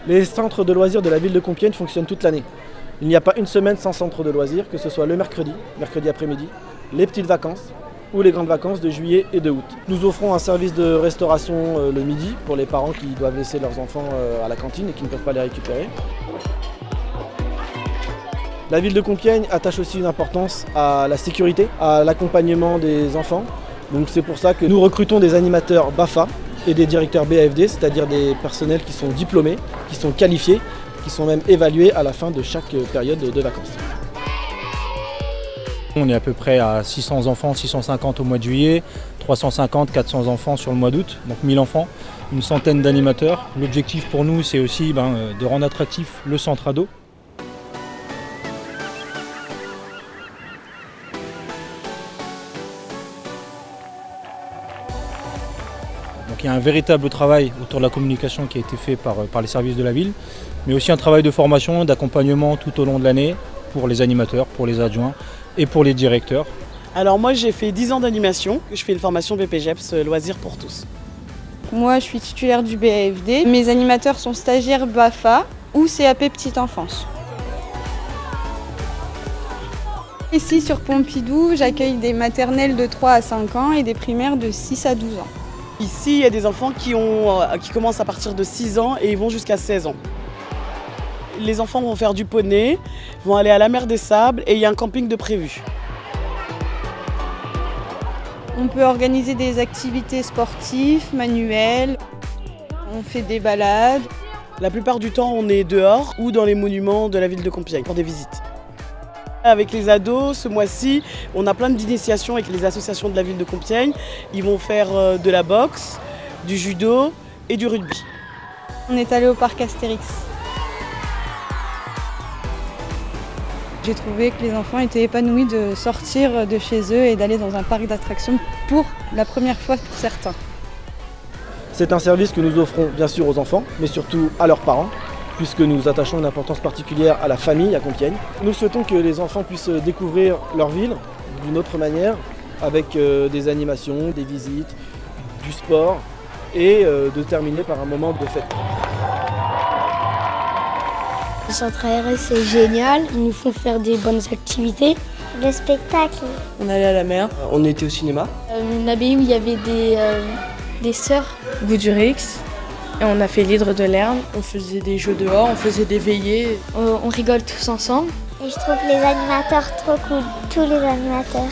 Les centres de loisirs de la ville de Compiègne fonctionnent toute l'année. Il n'y a pas une semaine sans centre de loisirs, que ce soit le mercredi après-midi, les petites vacances ou les grandes vacances de juillet et de août. Nous offrons un service de restauration le midi pour les parents qui doivent laisser leurs enfants à la cantine et qui ne peuvent pas les récupérer. La ville de Compiègne attache aussi une importance à la sécurité, à l'accompagnement des enfants. Donc c'est pour ça que nous recrutons des animateurs BAFA et des directeurs BAFD, c'est-à-dire des personnels qui sont diplômés, qui sont qualifiés, qui sont même évalués à la fin de chaque période de vacances. On est à peu près à 600 enfants, 650 au mois de juillet, 350, 400 enfants sur le mois d'août, donc 1000 enfants, une centaine d'animateurs. L'objectif pour nous, c'est aussi de rendre attractif le centre ado. Donc il y a un véritable travail autour de la communication qui a été fait par les services de la ville, mais aussi un travail de formation, d'accompagnement tout au long de l'année pour les animateurs, pour les adjoints et pour les directeurs. Alors moi j'ai fait 10 ans d'animation, je fais une formation BPGEPS Loisirs pour tous. Moi je suis titulaire du BAFD, mes animateurs sont stagiaires BAFA ou CAP Petite Enfance. Ici sur Pompidou, j'accueille des maternelles de 3 à 5 ans et des primaires de 6 à 12 ans. Ici il y a des enfants qui commencent à partir de 6 ans et ils vont jusqu'à 16 ans. Les enfants vont faire du poney, vont aller à la mer des Sables et il y a un camping de prévu. On peut organiser des activités sportives, manuelles, on fait des balades. La plupart du temps on est dehors ou dans les monuments de la ville de Compiègne pour des visites. Avec les ados, ce mois-ci, on a plein d'initiations avec les associations de la ville de Compiègne. Ils vont faire de la boxe, du judo et du rugby. On est allé au parc Astérix. J'ai trouvé que les enfants étaient épanouis de sortir de chez eux et d'aller dans un parc d'attractions pour la première fois pour certains. C'est un service que nous offrons bien sûr aux enfants, mais surtout à leurs parents, puisque nous attachons une importance particulière à la famille à Compiègne. Nous souhaitons que les enfants puissent découvrir leur ville d'une autre manière, avec des animations, des visites, du sport et de terminer par un moment de fête. Le centre aéré c'est génial, ils nous font faire des bonnes activités. Le spectacle. On allait à la mer. On était au cinéma. Une abbaye où il y avait des sœurs. Goudurix. Et on a fait l'hydre de Lerne. On faisait des jeux dehors, on faisait des veillées. On rigole tous ensemble. Et je trouve les animateurs trop cool, tous les animateurs.